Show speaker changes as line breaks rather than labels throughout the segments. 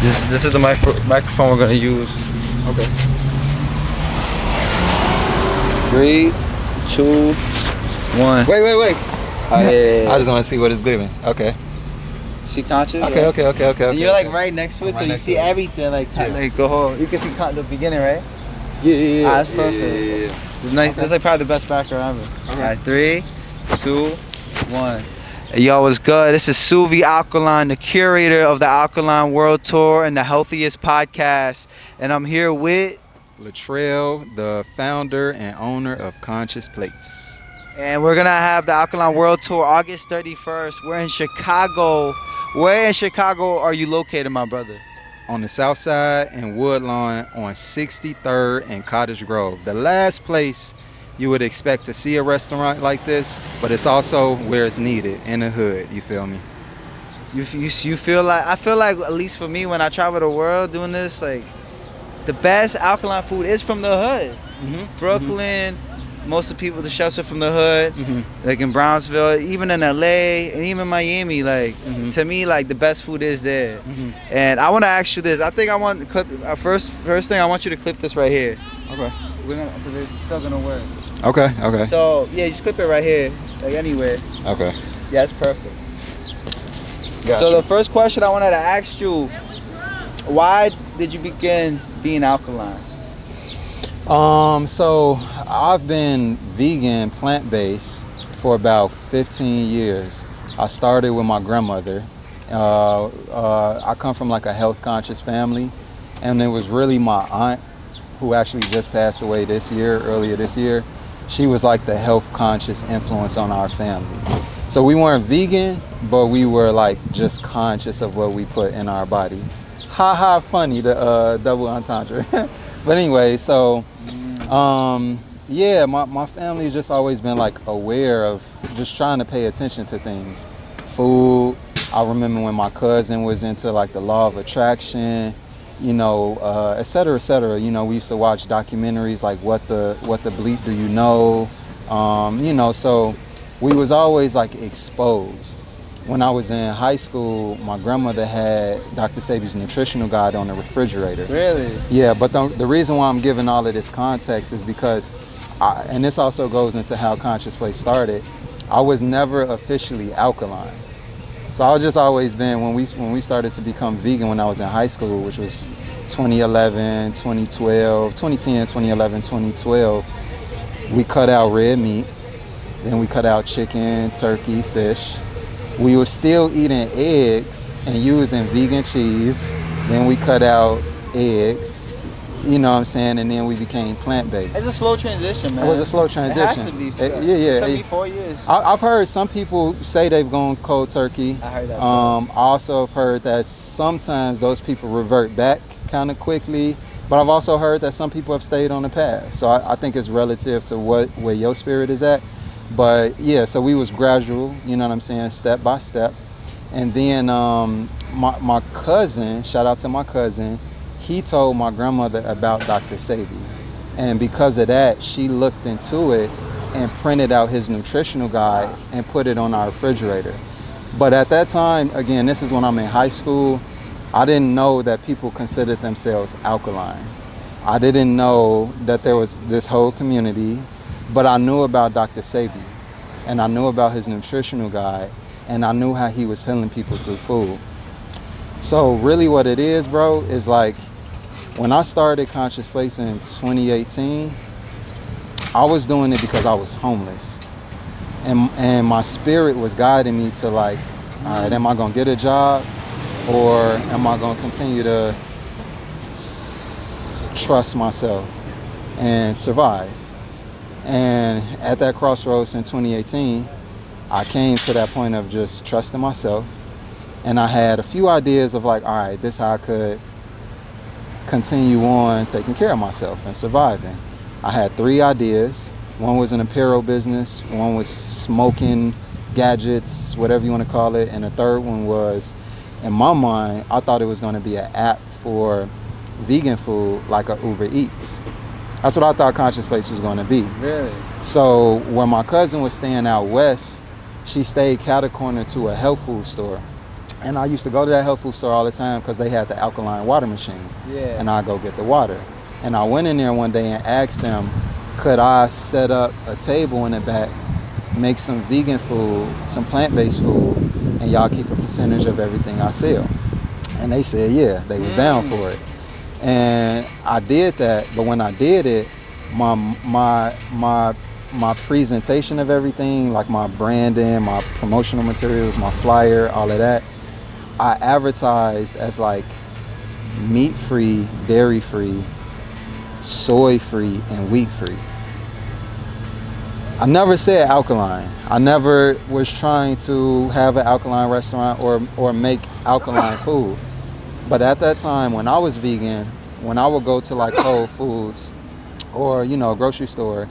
This is the microphone we're gonna use.
Okay.
3, 2, 1.
Wait.
Oh, yeah.
I just want to see what it's giving. Okay.
See conscious?
Okay.
And you're like right next to it, so you see everything. Like, like go whole. You can see the beginning, right?
Yeah.
That's perfect. It's nice. This is like probably the best background ever. All right, 3, 2, 1. Hey, yo, what's good? This is Suvi Alkaline, the curator of the Alkaline World Tour and the Healthiest Podcast, and I'm here with
Latrell, the founder and owner of Conscious Plates.
And we're gonna have the Alkaline World Tour August 31st. We're in Chicago. Where in Chicago are you located, my brother?
On the south side in Woodlawn on 63rd and Cottage Grove. The last place you would expect to see a restaurant like this, but it's also where it's needed, in the hood, you feel me?
You feel like, I feel like, at least for me, when I travel the world doing this, like, the best alkaline food is from the hood. Brooklyn, most of the people, the chefs are from the hood, like in Brownsville, even in LA, and even Miami, like, to me, like, the best food is there. And I want to ask you this. I think I want to clip, first thing, I want you to clip this right here.
Okay.
Because it's still going to work.
Okay.
So, yeah, just clip it right here, like anywhere.
Okay.
Yeah, it's perfect.
Gotcha.
So the first question I wanted to ask you, why did you begin being alkaline?
So I've been vegan, plant-based for about 15 years. I started with my grandmother. I come from like a health conscious family, and it was really my aunt who actually just passed away earlier this year. She was like the health conscious influence on our family. So we weren't vegan, but we were like just conscious of what we put in our body. Funny, the double entendre. But anyway, so yeah, my family's just always been like aware of just trying to pay attention to things. Food, I remember when my cousin was into like the law of attraction, you know, et cetera, et cetera. You know, we used to watch documentaries like what the bleep do you know? You know, so we was always like exposed. When I was in high school, my grandmother had Dr. Sabi's nutritional guide on the refrigerator.
Really?
Yeah, but the reason why I'm giving all of this context is because, and this also goes into how Conscious Play started, I was never officially alkaline. So I've just always been, when we started to become vegan when I was in high school, which was 2011, 2012, 2010, 2011, 2012, we cut out red meat. Then we cut out chicken, turkey, fish. We were still eating eggs and using vegan cheese. Then we cut out eggs, you know what I'm saying? And then we became plant-based.
It's a slow transition, man.
It was a slow transition.
It has to be.
Yeah.
It took me 4 years.
I've heard some people say they've gone cold turkey.
I heard that.
I also have heard that sometimes those people revert back kind of quickly. But I've also heard that some people have stayed on the path. So I think it's relative to where your spirit is at. But yeah, so we was gradual, you know what I'm saying, step by step. And then my cousin, shout out to my cousin, he told my grandmother about Dr. Sabi. And because of that, she looked into it and printed out his nutritional guide and put it on our refrigerator. But at that time, again, this is when I'm in high school, I didn't know that people considered themselves alkaline. I didn't know that there was this whole community, but I knew about Dr. Sabi, and I knew about his nutritional guide, and I knew how he was healing people through food. So really what it is, bro, is like, when I started Conscious Place in 2018, I was doing it because I was homeless. And my spirit was guiding me to like, all right, am I gonna get a job, or am I gonna continue to trust myself and survive? And at that crossroads in 2018, I came to that point of just trusting myself. And I had a few ideas of like, all right, this is how I could continue on taking care of myself and surviving. I had 3 ideas. One was an apparel business, one was smoking gadgets, whatever you want to call it, and the third one was, in my mind, I thought it was going to be an app for vegan food like a Uber Eats. That's what I thought Conscious Place was going to be.
Really?
So when my cousin was staying out west, she stayed catty corner to a health food store. And I used to go to that health food store all the time because they had the alkaline water machine.
Yeah.
And I go get the water. And I went in there one day and asked them, could I set up a table in the back, make some vegan food, some plant-based food, and y'all keep a percentage of everything I sell? And they said, yeah, they was down for it. And I did that, but when I did it, my presentation of everything, like my branding, my promotional materials, my flyer, all of that, I advertised as like meat-free, dairy-free, soy-free, and wheat-free. I never said alkaline. I never was trying to have an alkaline restaurant or make alkaline food. But at that time, when I was vegan, when I would go to like Whole Foods or, you know, a grocery store,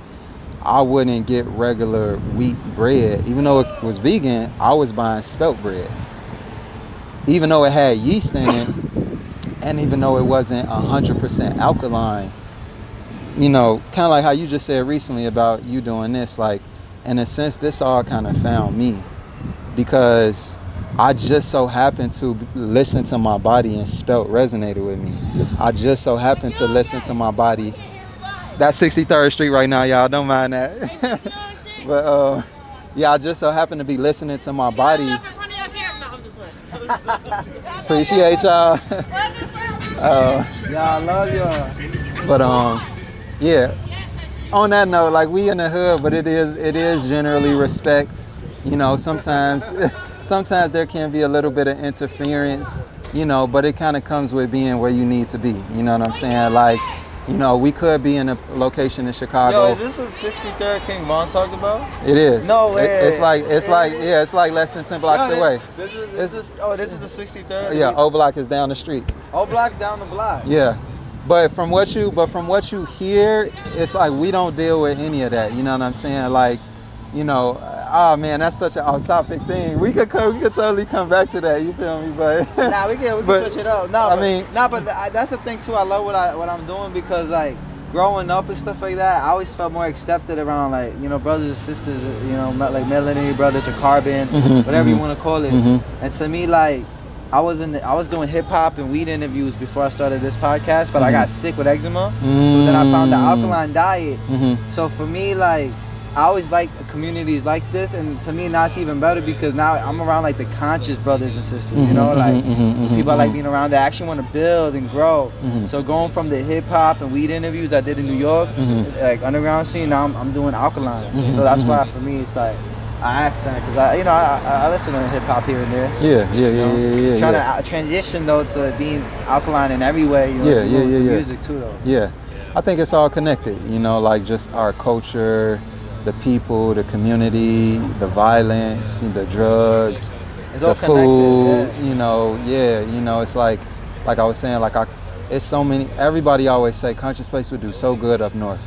I wouldn't get regular wheat bread. Even though it was vegan, I was buying spelt bread. Even though it had yeast in it, and even though it wasn't 100% alkaline, you know, kind of like how you just said recently about you doing this, like, in a sense, this all kind of found me because I just so happened to listen to my body and spelt resonated with me. I just so happened to listen to my body. That's 63rd Street right now, y'all. Don't mind that. But yeah, I just so happened to be listening to my body. Appreciate y'all.
Y'all love y'all.
But yeah. On that note, like we in the hood, but it is generally respect. You know, sometimes there can be a little bit of interference, you know, but it kind of comes with being where you need to be. You know what I'm saying? Like, you know, we could be in a location in Chicago.
Yo, is this the 63rd King Von talked about?
It is.
No way.
It's like less than 10 blocks away.
This is the 63rd?
Yeah, O Block is down the street.
O Block's down the block.
Yeah. But from what you hear, it's like we don't deal with any of that. You know what I'm saying? Like, you know, oh man, that's such an off-topic thing. We could totally come back to that. You feel me? But
nah, we can switch it up. No, but that's the thing too. I love what I'm doing because like growing up and stuff like that, I always felt more accepted around like, you know, brothers and sisters, you know, like Melanie brothers or Carbon, whatever you want to call it. And to me, like, I was doing hip hop and weed interviews before I started this podcast, but I got sick with eczema. So then I found the alkaline diet. So for me, like, I always like communities like this, and to me now it's even better because now I'm around like the conscious brothers and sisters, you know, like people I like being around that actually want to build and grow. So going from the hip hop and weed interviews I did in New York, like underground scene, now I'm doing alkaline. So that's why for me it's like I asked that because I listen to hip hop here and there. Yeah. Trying to transition though to being alkaline in every way. You know, music too though.
Yeah, I think it's all connected. You know, like just our culture, the people, the community, the violence, the drugs,
it's all
the food. You know, you know, it's like I was saying, like it's so many. Everybody always say Conscious Place would do so good up north.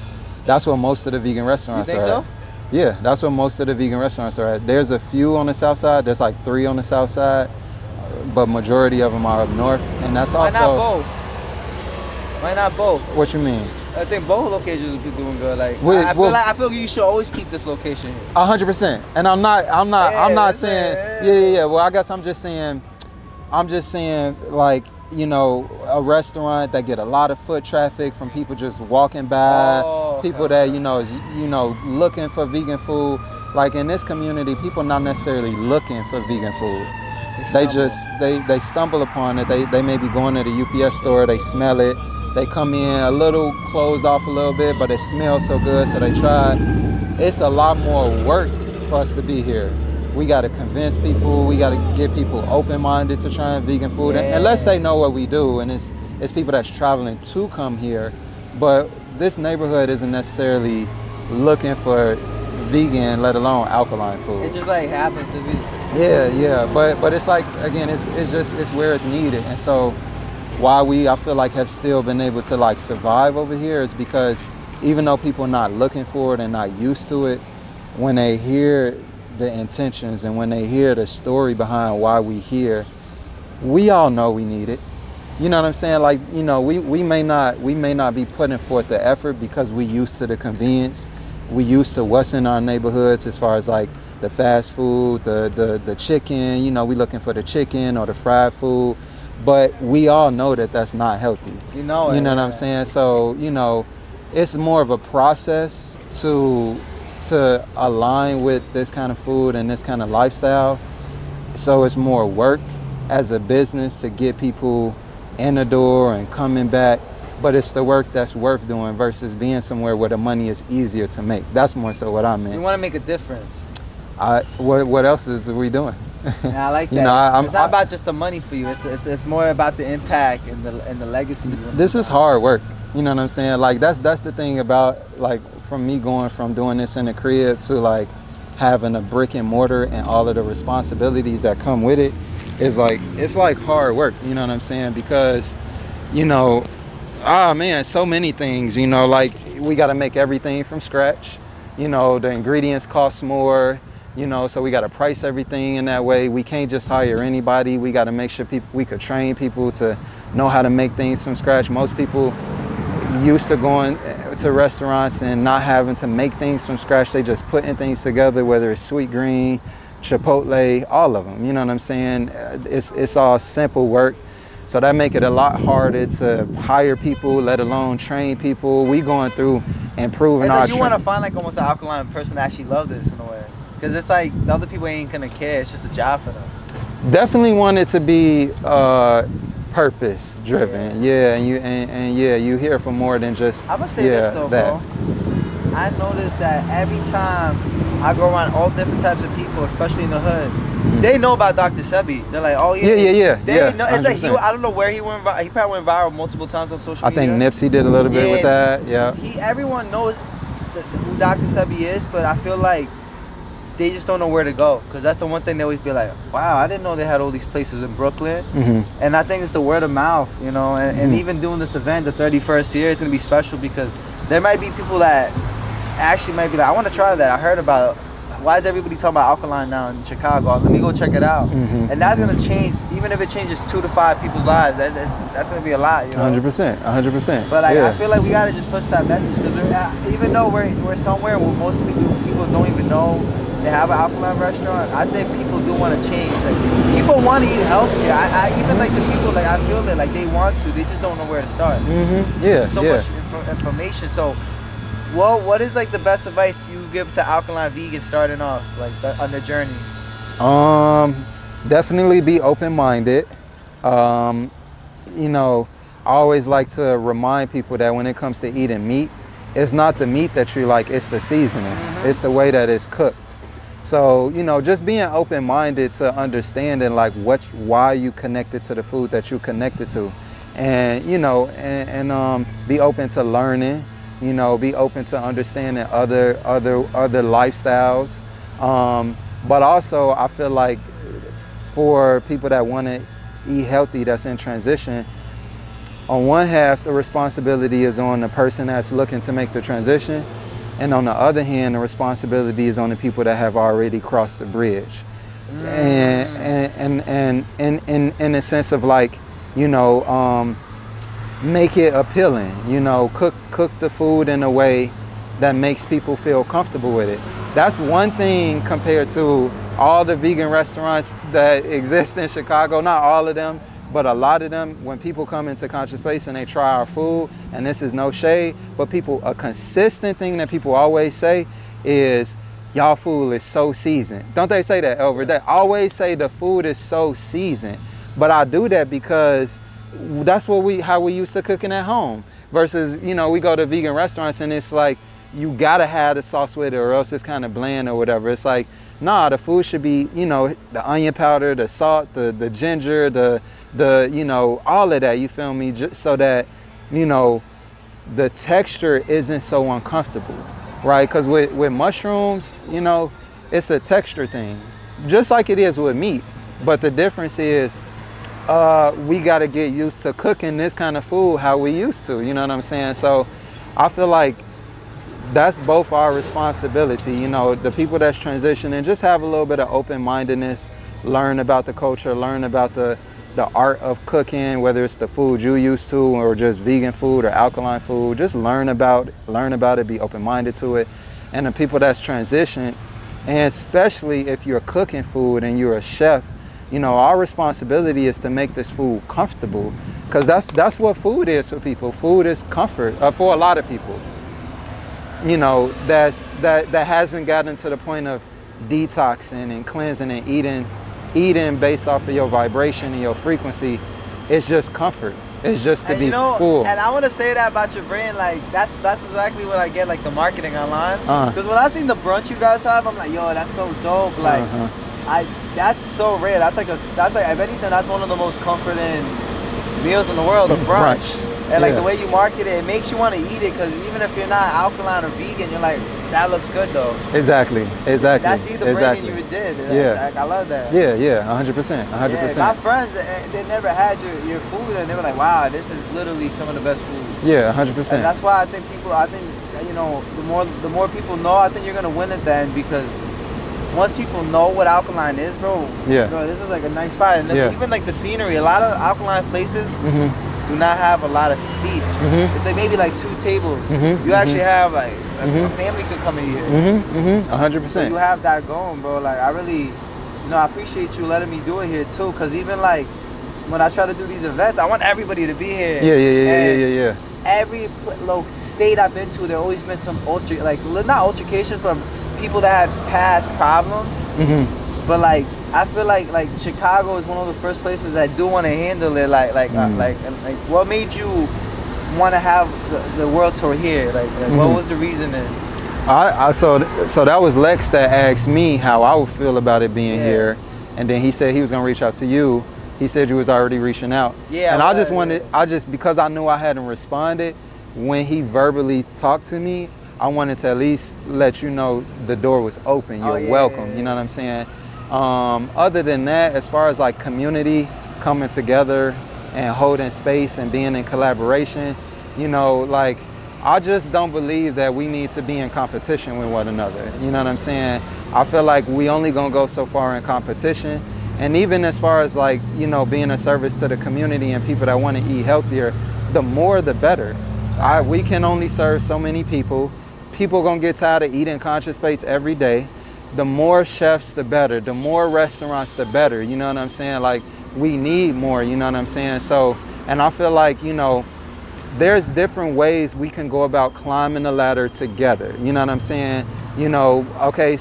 That's what most of the vegan restaurants
you think
are.
So?
Yeah, that's what most of the vegan restaurants are at. There's a few on the south side. There's like 3 on the south side, but majority of them are up north. And that's also.
Why not both? Why not both?
What you mean?
I think both locations would be doing good. Like I feel like you should always keep this location here.
100%. And I'm not saying. Yeah. Well, I guess I'm just saying like, you know, a restaurant that get a lot of foot traffic from people just walking by, people that, you know, looking for vegan food. Like in this community, people not necessarily looking for vegan food. They stumble upon it. They may be going to the UPS store, they smell it. They come in a little closed off a little bit, but it smells so good, so they try. It's a lot more work for us to be here. We got to convince people. We got to get people open-minded to trying vegan food, unless they know what we do. And it's people that's traveling to come here. But this neighborhood isn't necessarily looking for vegan, let alone alkaline food.
It just like happens to be.
Yeah. But it's like, again, it's where it's needed. And so why I feel like have still been able to like survive over here is because even though people are not looking for it and not used to it, when they hear the intentions and when they hear the story behind why we here, we all know we need it. You know what I'm saying? Like, you know, we may not be putting forth the effort because we used to the convenience. We used to what's in our neighborhoods as far as like the fast food, the chicken. You know, we looking for the chicken or the fried food, but we all know that that's not healthy.
You know it.
You know what I'm saying? So, you know, it's more of a process to align with this kind of food and this kind of lifestyle. So it's more work as a business to get people in the door and coming back, but it's the work that's worth doing versus being somewhere where the money is easier to make. That's more so what I meant.
You want to make a difference.
What else is we doing?
And I like that.
You know,
it's not about just the money for you. It's more about the impact and the legacy.
This is hard work. You know what I'm saying? Like that's the thing about, like, from me going from doing this in the crib to like having a brick and mortar and all of the responsibilities that come with it is like, it's like hard work. You know what I'm saying? Because, you know, man, so many things, you know, like we got to make everything from scratch. You know, the ingredients cost more, you know, so we got to price everything in that way. We can't just hire anybody. We got to make sure we could train people to know how to make things from scratch. Most people used to going to restaurants and not having to make things from scratch. They just putting things together, whether it's Sweet Green, Chipotle, all of them. You know what I'm saying? It's all simple work. So that make it a lot harder to hire people, let alone train people. We going through improving our.
You want to find like almost an alkaline person that actually love this in a way, because it's like the other people ain't gonna care. It's just a job for them.
Definitely want it to be purpose driven. Yeah, and yeah, you hear from more than just.
I'm gonna say this though,
that.
bro. I noticed that every time I go around all different types of people, especially in the hood, they know about Dr. Sebi. They're like, oh yeah. They know. It's like I don't know where he went. He probably went viral multiple times on social media.
I think Nipsey did a little bit with that. Yeah.
Everyone knows who Dr. Sebi is, but I feel like they just don't know where to go, because that's the one thing they always be like, wow, I didn't know they had all these places in Brooklyn. And I think it's the word of mouth, you know, and even doing this event, the 31st year, it's going to be special because there might be people that actually might be like, I want to try that. I heard about it. Why is everybody talking about Alkaline now in Chicago? Let me go check it out. And that's going to change, even if it changes 2 to 5 people's lives, that's going to be a lot, you know?
100%.
But like, I feel like we got to just push that message, because even though we're somewhere where most people don't even know they have an Alkaline restaurant, I think people do want to change. Like, people want to eat healthy. I even like the people, like, I feel that like they want to, they just don't know where to start. So much information. So what is like the best advice you give to Alkaline vegans starting off, like on their journey?
Definitely be open-minded. You know, I always like to remind people that when it comes to eating meat, it's not the meat that you like, it's the seasoning. It's the way that it's cooked. So, you know, just being open-minded to understanding like why you connected to the food that you connected to, and you know, and be open to learning. You know, be open to understanding other lifestyles. But also, I feel like for people that want to eat healthy, that's in transition, on one half, the responsibility is on the person that's looking to make the transition. And on the other hand, the responsibility is on the people that have already crossed the bridge. And in a sense of like, you know, make it appealing, you know, cook the food in a way that makes people feel comfortable with it. That's one thing compared to all the vegan restaurants that exist in Chicago, not all of them, but a lot of them. When people come into Conscious Space and they try our food, and this is no shade, but a consistent thing that people always say is, y'all food is so seasoned. Don't they say that over there? Always say the food is so seasoned. But I do that because that's how we used to cooking at home. Versus, you know, we go to vegan restaurants and it's like, you gotta have the sauce with it or else it's kind of bland or whatever. It's like, nah, the food should be, you know, the onion powder, the salt, the ginger, the you know, all of that, you feel me? Just so that, you know, the texture isn't so uncomfortable, right? Because with mushrooms, you know, it's a texture thing, just like it is with meat. But the difference is, we got to get used to cooking this kind of food how we used to, you know what I'm saying? So I feel like that's both our responsibility, you know, the people that's transitioning, just have a little bit of open-mindedness, learn about the culture, learn about the art of cooking, whether it's the food you used to or just vegan food or alkaline food. Just learn about it, be open-minded to it. And the people that's transitioned, And especially if you're cooking food and you're a chef, you know, our responsibility is to make this food comfortable, because that's what food is for people. Food is comfort for a lot of people. You know, that hasn't gotten to the point of detoxing and cleansing and eating based off of your vibration and your frequency. It's just comfort. It's just to
And
be
you know,
full.
and I want to say that about your brand, like that's exactly what I get, like the marketing online. Because when I seen the brunch you guys have, I'm like, yo, that's so dope. Like, that's so rare. That's like if anything, that's one of the most comforting meals in the world, a brunch. And like the way you market it, it makes you want to eat it, because even if you're not alkaline or vegan, you're like, that looks good though.
Exactly.
That's the branding you did.
Yeah.
Like, I love that.
Yeah, 100%.
Yeah, my friends, they never had your food, and they were like, wow, this is literally some of the best food.
Yeah, 100%.
And that's why I think you know, the more people know, I think you're gonna win at the end, because once people know what Alkaline is, bro, this is like a nice spot. And even like the scenery, a lot of Alkaline places do not have a lot of seats. It's like maybe like 2 tables. You actually have like a family could come in here.
100%.
So you have that going, bro. Like, I really, you know, I appreciate you letting me do it here too, because even like when I try to do these events, I want everybody to be here.
Yeah.
Every state I've been to, there always been some not altercations, but people that had past problems. But like, I feel like Chicago is one of the first places that do want to handle it. Like what made you want to have the world tour here? Like what was the reasoning?
So that was Lex that asked me how I would feel about it being here, and then he said he was gonna reach out to you. He said you was already reaching out. Yeah. And I just because I knew I hadn't responded when he verbally talked to me, I wanted to at least let you know the door was open. You're welcome. You know what I'm saying? Other than that, as far as like community coming together and holding space and being in collaboration, you know, like, I just don't believe that we need to be in competition with one another. You know what I'm saying? I feel like we only gonna go so far in competition. And even as far as like, you know, being a service to the community and people that want to eat healthier, the more the better. We can only serve so many people. People gonna get tired of eating conscious plates every day. The more chefs, the better. The more restaurants, the better. You know what I'm saying? Like, we need more, you know what I'm saying? So, and I feel like, you know, there's different ways we can go about climbing the ladder together. You know what I'm saying? You know, okay,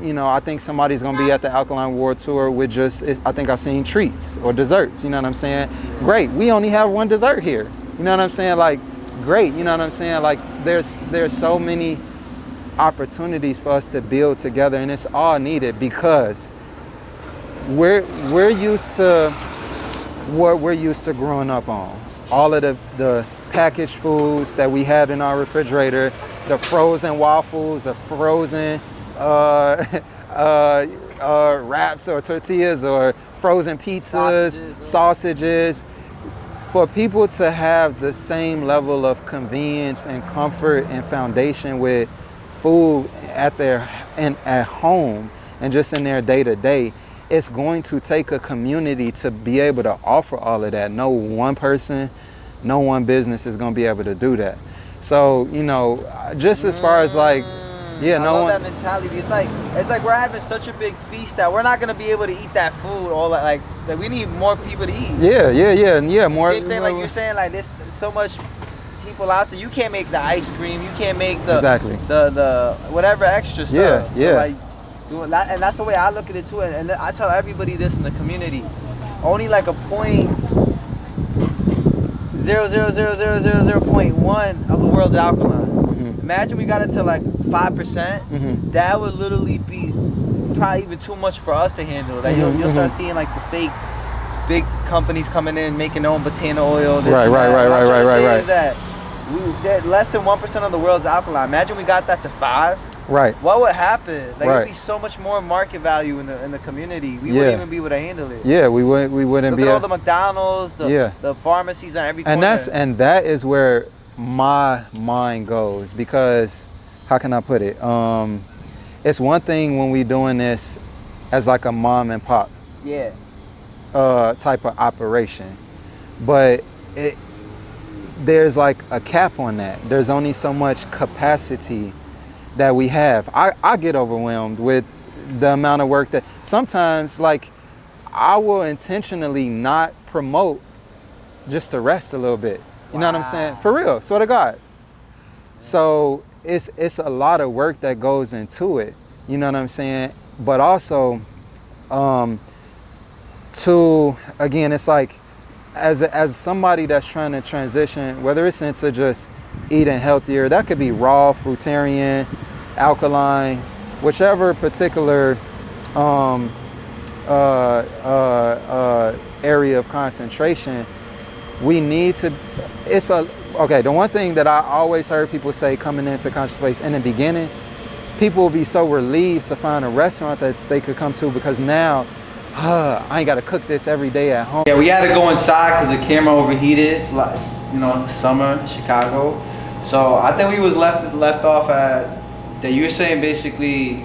you know, I think somebody's gonna be at the Alkaline World Tour with I think I've seen treats or desserts, you know what I'm saying? Great, we only have one dessert here. You know what I'm saying? Like, great, you know what I'm saying? Like, there's so many opportunities for us to build together, and it's all needed, because we're used to what we're used to growing up on. All of the packaged foods that we had in our refrigerator, the frozen waffles, the frozen wraps or tortillas, or frozen pizzas, sausages. For people to have the same level of convenience and comfort and foundation with food at home and just in their day to day, it's going to take a community to be able to offer all of that. No one person, no one business is going to be able to do that. So, you know, just as far as like, I love
that mentality. It's like we're having such a big feast that we're not gonna be able to eat that food all that. Like we need more people to eat.
Yeah. More.
Same thing, like you're saying, like there's so much people out there. You can't make the ice cream. You can't make the the whatever extra stuff.
Yeah.
So like, and that's the way I look at it too. And I tell everybody this in the community. Only like a 0.00000.1 of the world's alkaline. Imagine we got it to like 5%. That would literally be probably even too much for us to handle. Like you'll start seeing like the fake big companies coming in making their own botana oil.
Right.
That less than 1% of the world's alkaline. Imagine we got that to 5.
Right.
What would happen? Like it'd be so much more market value in the community. We wouldn't even be able to handle it.
Yeah, we wouldn't
Look
be.
Look at all the McDonald's, the pharmacies on every corner.
And that is where my mind goes, because how can I put it? It's one thing when we doing this as like a mom and pop type of operation, but there's like a cap on that. There's only so much capacity that we have. I get overwhelmed with the amount of work that sometimes, like, I will intentionally not promote just to rest a little bit. You know what I'm saying? For real, swear to God. So it's a lot of work that goes into it. You know what I'm saying? But also, to again, it's like as somebody that's trying to transition, whether it's into just eating healthier, that could be raw, fruitarian, alkaline, whichever particular area of concentration, we need to, okay, the one thing that I always heard people say coming into Conscious Place in the beginning, people will be so relieved to find a restaurant that they could come to because now, I ain't got to cook this every day at home.
Yeah, we had to go inside because the camera overheated. It's like, you know, summer in Chicago. So I think we was left off at that you were saying basically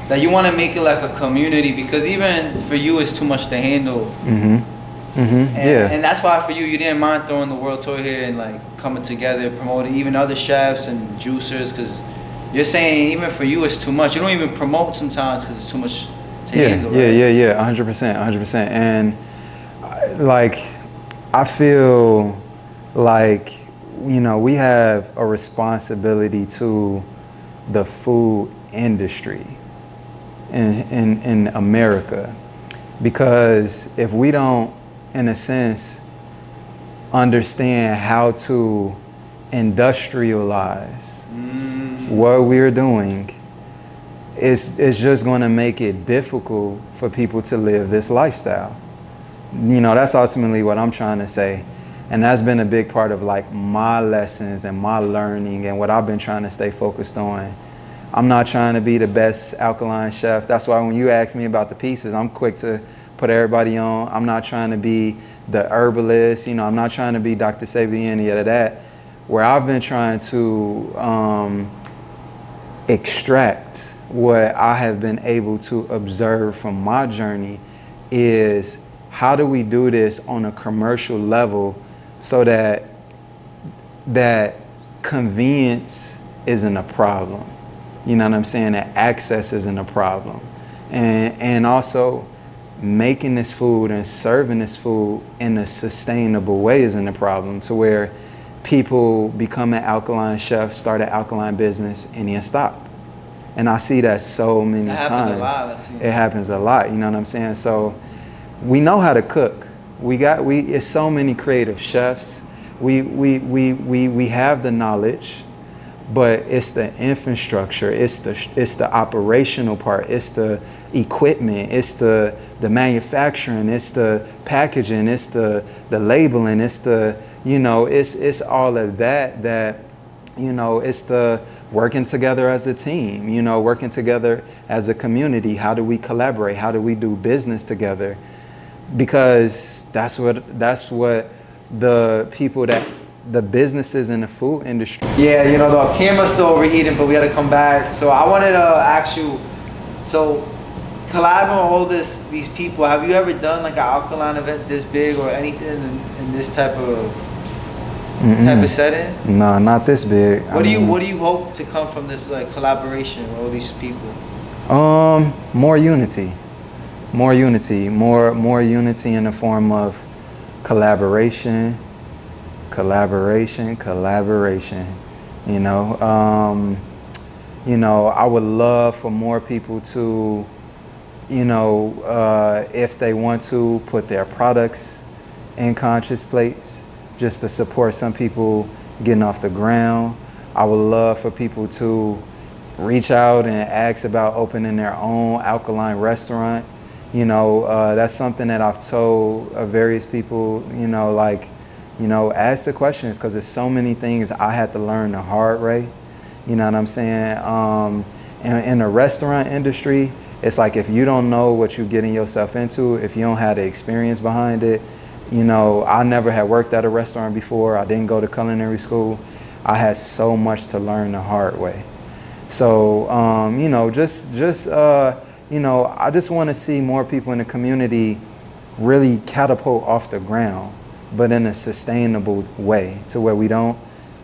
that you want to make it like a community because even for you it's too much to handle. And that's why for you didn't mind throwing the world tour here and like coming together, promoting even other chefs and juicers because you're saying even for you it's too much. You don't even promote sometimes because it's too much to handle.
Yeah, 100%. And like I feel like, you know, we have a responsibility to the food industry in America, because if we don't, in a sense, understand how to industrialize what we're doing, it's just going to make it difficult for people to live this lifestyle. You know, that's ultimately what I'm trying to say. And that's been a big part of like my lessons and my learning and what I've been trying to stay focused on. I'm not trying to be the best alkaline chef. That's why when you ask me about the pieces, I'm quick to put everybody on. I'm not trying to be the herbalist. You know, I'm not trying to be Dr. Sabi, any of that. Where I've been trying to extract what I have been able to observe from my journey is how do we do this on a commercial level so that convenience isn't a problem. You know what I'm saying? That access isn't a problem. And also making this food and serving this food in a sustainable way isn't a problem, to where people become an alkaline chef, start an alkaline business, and then stop. And I see that so many times. It happens a lot, you know what I'm saying? So we know how to cook. It's so many creative chefs. We have the knowledge, but it's the infrastructure, it's the operational part, it's the equipment, it's the manufacturing, it's the packaging, it's the labeling, it's the, you know, it's all of that, you know, it's the working together as a team, you know, working together as a community. How do we collaborate? How do we do business together? Because that's what the people the businesses in the food industry.
Yeah, you know, the camera's still overheating, but we had to come back. So I wanted to ask you, so collabing with all these people, have you ever done like an alkaline event this big or anything in this type of setting?
No, not this big.
What do you hope to come from this like collaboration with all these people?
More unity in the form of collaboration. You know, I would love for more people to, you know, if they want to, put their products in Conscious Plates just to support some people getting off the ground. I would love for people to reach out and ask about opening their own alkaline restaurant. You know, that's something that I've told various people, you know, like, you know, ask the questions, because there's so many things I had to learn the hard way. You know what I'm saying? In the restaurant industry, it's like if you don't know what you're getting yourself into, if you don't have the experience behind it, you know, I never had worked at a restaurant before. I didn't go to culinary school. I had so much to learn the hard way. So, you know, you know, I just want to see more people in the community really catapult off the ground, but in a sustainable way, to where we not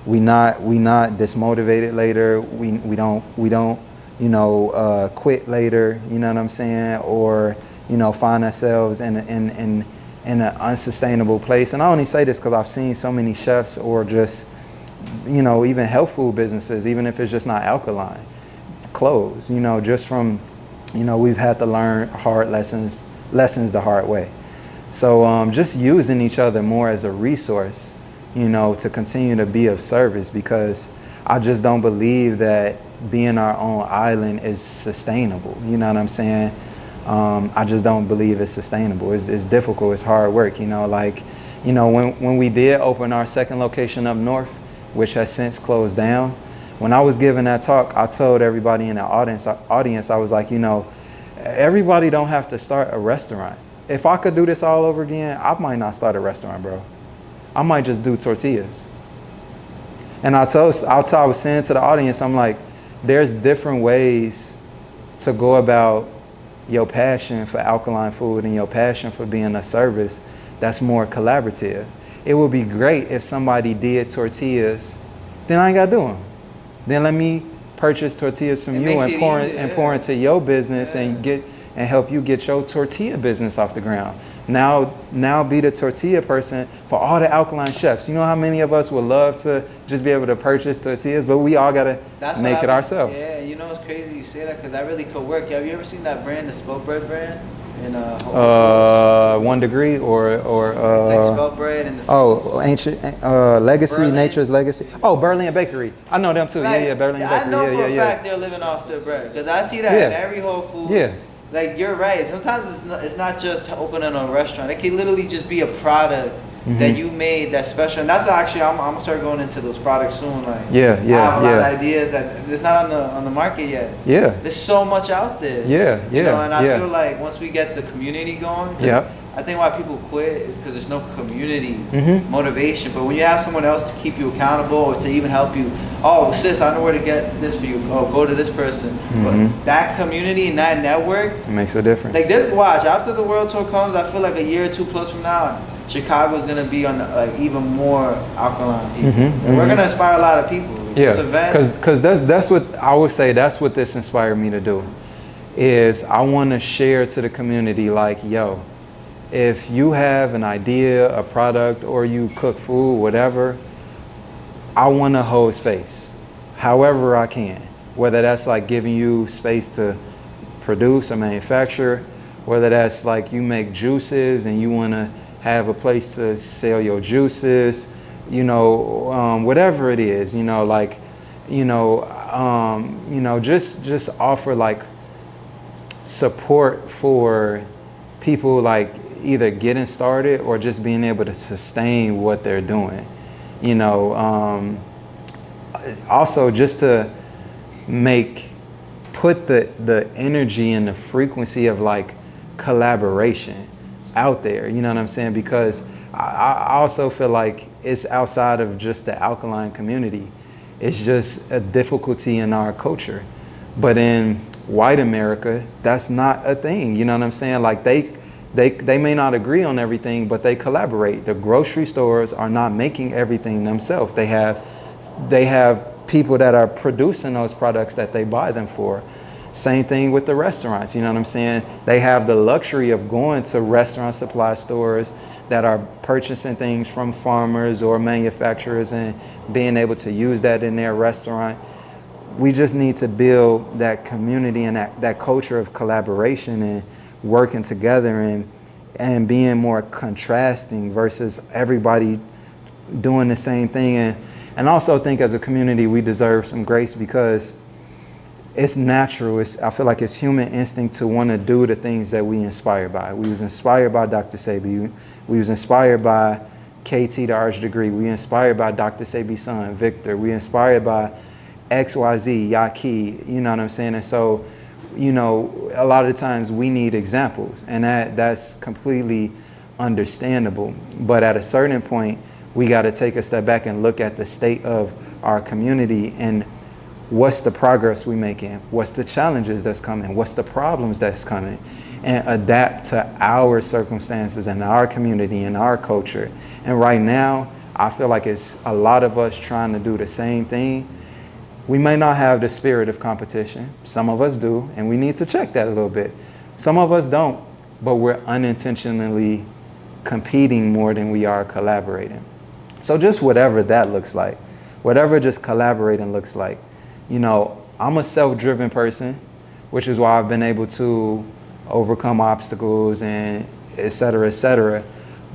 dismotivated later. We don't quit later, you know what I'm saying, or find ourselves in an unsustainable place. And I only say this because I've seen so many chefs, or just even health food businesses, even if it's just not alkaline, close. Just from we've had to learn hard lessons the hard way. So just using each other more as a resource, to continue to be of service, because I just don't believe that being our own island is sustainable. You know what I'm saying? I just don't believe it's sustainable. It's difficult. It's hard work. When we did open our second location up north, which has since closed down, when I was giving that talk, I told everybody in the audience, I was like, everybody don't have to start a restaurant. If I could do this all over again, I might not start a restaurant, bro. I might just do tortillas. And I was saying to the audience, I'm like, there's different ways to go about your passion for alkaline food and your passion for being a service that's more collaborative. It would be great if somebody did tortillas, then I ain't got to do them. Then let me purchase tortillas from you and pour into your business, and help you get your tortilla business off the ground. Now be the tortilla person for all the alkaline chefs. You know how many of us would love to just be able to purchase tortillas, but we all gotta make it ourselves.
Yeah, it's crazy you say that, because that really could work. Have you ever seen that brand, the Spelt Bread brand? In
1 Degree or
it's like Spelt Bread and
ancient legacy, Berlin. Nature's Legacy. Oh, Berlin Bakery. I know them too.
Like,
yeah, Berlin Bakery.
I know for a fact they're living off their bread, because I see that in every Whole Foods.
Yeah.
Like, you're right. Sometimes it's not just opening a restaurant. It can literally just be a product that you made that's special. And that's actually, I'm gonna start going into those products soon. Like, I have a lot of ideas that it's not on the market yet.
Yeah.
There's so much out there. And I feel like once we get the community going, I think why people quit is because there's no community motivation. But when you have someone else to keep you accountable, or to even help you, oh, sis, I know where to get this for you. Oh, go to this person. But that community and that network,
it makes a difference.
Like this, watch, after the World Tour comes, I feel like a year or two plus from now, Chicago's gonna be on even more alkaline people. And we're gonna inspire a lot of people.
Because that's what I would say. That's what this inspired me to do. Is I want to share to the community, like, yo, if you have an idea, a product, or you cook food, whatever, I want to hold space however I can. Whether that's like giving you space to produce or manufacture, whether that's like you make juices and you want to have a place to sell your juices, whatever it is, just offer like support for people, like either getting started or just being able to sustain what they're doing. Also just to put the energy and the frequency of like collaboration out there, you know what I'm saying? Because I also feel like it's outside of just the alkaline community. It's just a difficulty in our culture. But in white America, that's not a thing, you know what I'm saying? Like they may not agree on everything, but they collaborate. The grocery stores are not making everything themselves. They have people that are producing those products that they buy them for. Same thing with the restaurants, you know what I'm saying? They have the luxury of going to restaurant supply stores that are purchasing things from farmers or manufacturers and being able to use that in their restaurant. We just need to build that community and that culture of collaboration and working together and being more contrasting versus everybody doing the same thing. And I also think as a community, we deserve some grace, because it's natural. I feel like it's human instinct to want to do the things that we inspired by. We was inspired by Dr. Sebi. We was inspired by KT, the Arch Degree. We inspired by Dr. Sebi's son, Victor. We inspired by XYZ, Yaki, you know what I'm saying? And so, a lot of the times we need examples, and that's completely understandable. But at a certain point, we got to take a step back and look at the state of our community and what's the progress we making, what's the challenges that's coming, what's the problems that's coming, and adapt to our circumstances and our community and our culture. And right now, I feel like it's a lot of us trying to do the same thing, We may not have the spirit of competition. Some of us do, and we need to check that a little bit. Some of us don't, but we're unintentionally competing more than we are collaborating. So just whatever that looks like, whatever just collaborating looks like. You know, I'm a self-driven person, which is why I've been able to overcome obstacles and et cetera,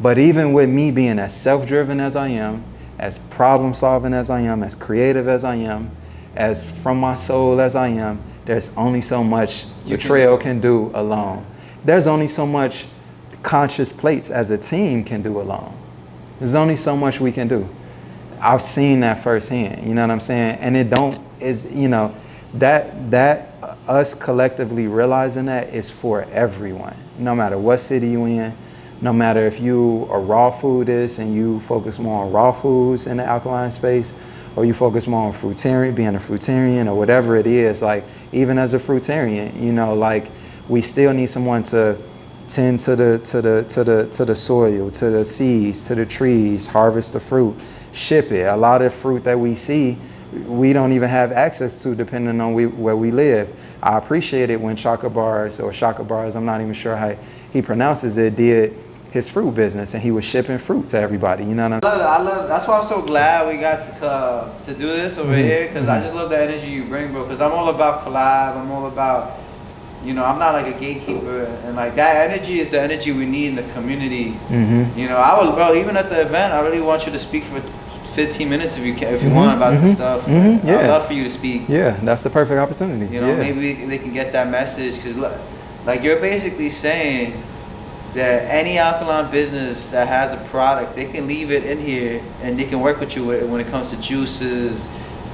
but even with me being as self-driven as I am, as problem-solving as I am, as creative as I am, as from my soul as I am, there's only so much the trail can do alone. There's only so much conscious plates as a team can do alone. There's only so much we can do. I've seen that firsthand, you know what I'm saying? And that us collectively realizing that is for everyone, no matter what city you in, no matter if you a raw foodist and you focus more on raw foods in the alkaline space, or you focus more on fruitarian, being a fruitarian or whatever it is. Like even as a fruitarian, you know, like we still need someone to tend to the soil, to the seeds, to the trees, harvest the fruit, ship it. A lot of fruit that we see, we don't even have access to depending on where we live. I appreciate it when Shaka Bars, I'm not even sure how he pronounces it, did his fruit business and he was shipping fruit to everybody, you know what I'm saying?
I love that's why I'm so glad we got to do this over here, because I just love the energy you bring, bro, because I'm all about collab, I'm all about, you know, I'm not like a gatekeeper, and like that energy is the energy we need in the community. You know, bro, even at the event, I really want you to speak for 15 minutes if you can, if you want, about this stuff.
Yeah.
I'd love for you to speak.
Yeah, that's the perfect opportunity.
You know, maybe they can get that message, because like you're basically saying that any alkaline business that has a product, they can leave it in here and they can work with you when it comes to juices,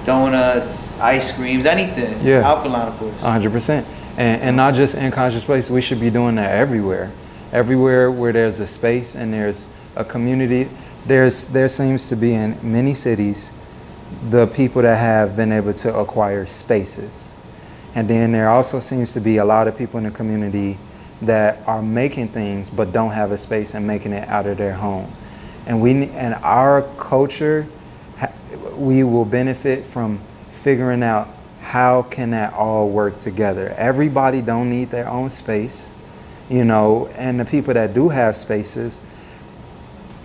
donuts, ice creams, anything.
Yeah.
Alkaline, of course.
100%. And not just in conscious place, we should be doing that everywhere. Everywhere where there's a space and there's a community. There seems to be in many cities the people that have been able to acquire spaces. And then there also seems to be a lot of people in the community that are making things but don't have a space and making it out of their home. And our culture, we will benefit from figuring out how can that all work together. Everybody don't need their own space, you know, and the people that do have spaces,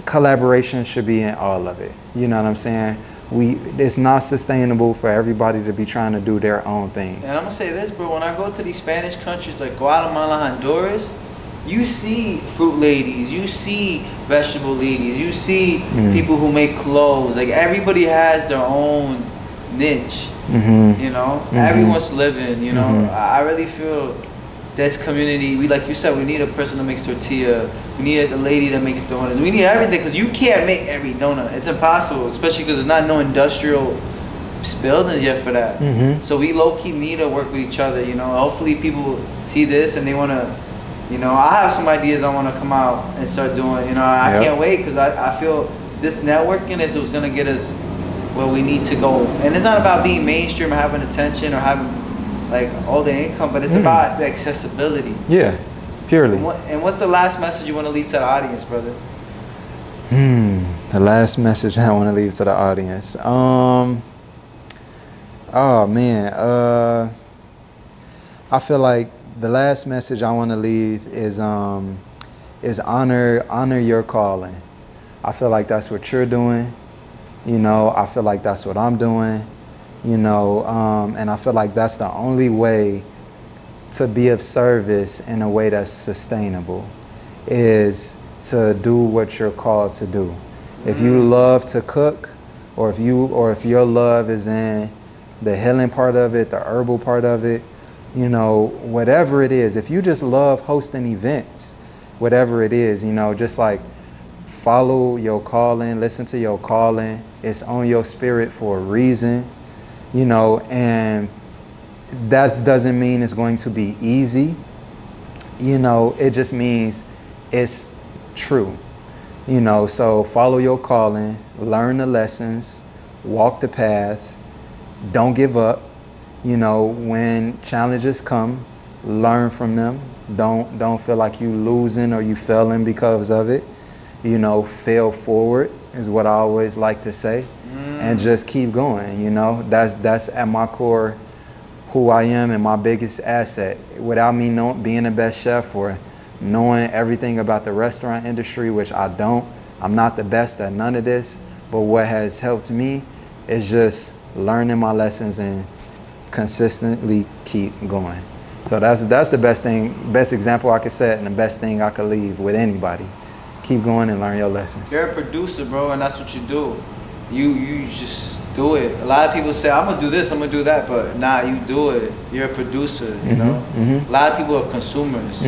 collaboration should be in all of it. You know what I'm saying? It's not sustainable for everybody to be trying to do their own thing.
And I'm gonna say this, bro, when I go to these Spanish countries like Guatemala, Honduras, you see fruit ladies, you see vegetable ladies, you see people who make clothes. Like everybody has their own niche, you know? Everyone's living, you know? I really feel this community, like you said, we need a person that makes tortilla, we need a lady that makes donuts, we need everything, because you can't make every donut. It's impossible, especially because there's not no industrial buildings yet for that. So we low-key need to work with each other, you know? Hopefully people see this and they want to, you know, I have some ideas I want to come out and start doing, you know? I can't wait, because I feel this networking is what's going to get us where we need to go. And it's not about being mainstream or having attention or having like all the income, but it's about the accessibility.
Yeah, purely.
And what's the last message you want to leave to the audience, brother?
The last message I want to leave to the audience. Oh man, I feel like the last message I want to leave is honor your calling. I feel like that's what you're doing. You know, I feel like that's what I'm doing. You know, and I feel like that's the only way to be of service in a way that's sustainable, is to do what you're called to do. If you love to cook, or if your love is in the healing part of it, the herbal part of it, you know, whatever it is, if you just love hosting events, whatever it is, you know, just like follow your calling, listen to your calling. It's on your spirit for a reason. You know, and that doesn't mean it's going to be easy. You know, it just means it's true. You know, so follow your calling, learn the lessons, walk the path, don't give up. You know, when challenges come, learn from them. Don't feel like you losing or you failing because of it. You know, fail forward is what I always like to say. and just keep going. You know, that's at my core who I am and my biggest asset. Without me being the best chef or knowing everything about the restaurant industry, which I don't, I'm not the best at none of this, but what has helped me is just learning my lessons and consistently keep going. So that's the best example I could set, and the best thing I could leave with anybody. Keep going and learn your lessons.
You're a producer, bro, and that's what you do. You just do it. A lot of people say, I'm gonna do this, I'm gonna do that, but nah, you do it. You're a producer, you know? A lot of people are consumers,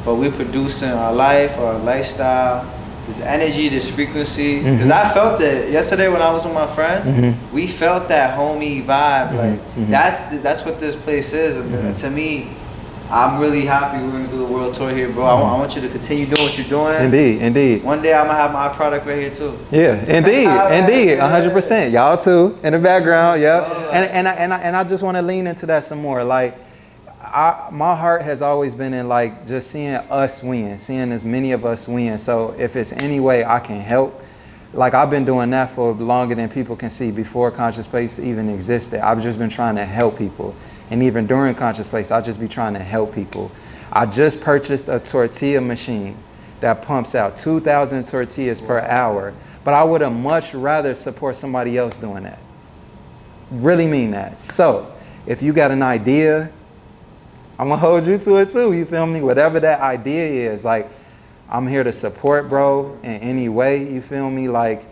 but we're producing our life, our lifestyle, this energy, this frequency. Because I felt it yesterday when I was with my friends. We felt that homie vibe. Like that's what this place is. And to me, I'm really happy we're gonna do the world tour here, bro. I want you to continue doing what you're doing.
Indeed.
One day I'm gonna have my product right here too.
Yeah, indeed, 100%. Y'all too in the background, yeah. And I just want to lean into that some more. Like, my heart has always been in like just seeing us win, seeing as many of us win. So if it's any way I can help, like I've been doing that for longer than people can see. Before Conscious Place even existed, I've just been trying to help people. And even during Conscious Place, I'll just be trying to help people. I just purchased a tortilla machine that pumps out 2,000 tortillas per hour, but I would have much rather support somebody else doing that. Really mean that. So if you got an idea, I'm gonna hold you to it too, you feel me? Whatever that idea is, like, I'm here to support, bro, in any way, you feel me? Like,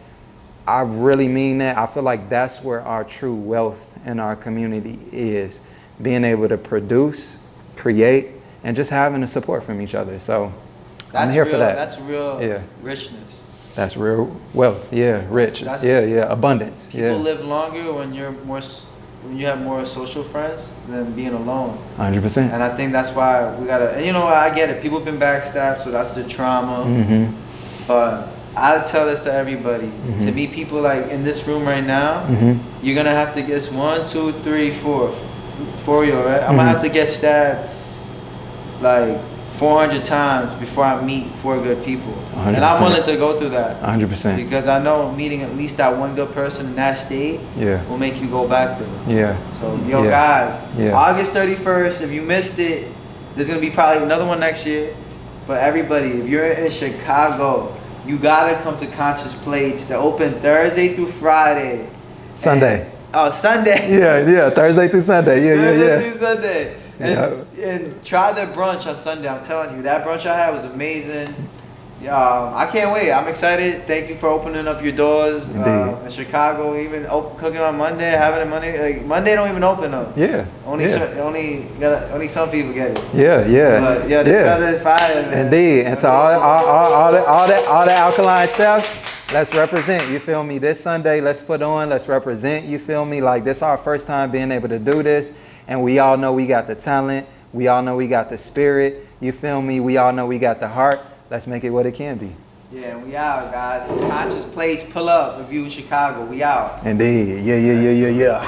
I really mean that. I feel like that's where our true wealth in our community is. Being able to produce, create, and just having the support from each other. So I'm here for that.
That's real richness.
That's real wealth. Yeah, rich. Abundance.
People live longer when you have more social friends than being alone.
100%.
And I think that's why we gotta. And you know, I get it. People have been backstabbed, so that's the trauma. But I tell this to everybody. To meet people like in this room right now, you're gonna have to guess 1, 2, 3, 4. For you, right? I'm gonna have to get stabbed like 400 times before I meet 4 good people. 100%. And I'm willing to go through that.
100%.
Because I know meeting at least that one good person in that state will make you go back there. So, guys, August 31st, if you missed it, there's gonna be probably another one next year. But everybody, if you're in Chicago, you gotta come to Conscious Plates. They're open Thursday through Friday.
Sunday.
Sunday.
Thursday through Sunday.
Thursday through Sunday. And try the brunch on Sunday. I'm telling you, that brunch I had was amazing. I can't wait. I'm excited. Thank you for opening up your doors in Chicago. Even cooking on Monday, having it Monday. Like Monday don't even open up. Only some people get it. But this brother's fire, man.
Indeed. And to all the Alkaline chefs, let's represent, you feel me? This Sunday, let's put on, let's represent, you feel me? Like, this is our first time being able to do this, and we all know we got the talent, we all know we got the spirit, you feel me? We all know we got the heart. Let's make it what it can be.
Yeah, we out, guys. Conscious Place, pull up, if you in Chicago, we out.
Indeed. Yeah.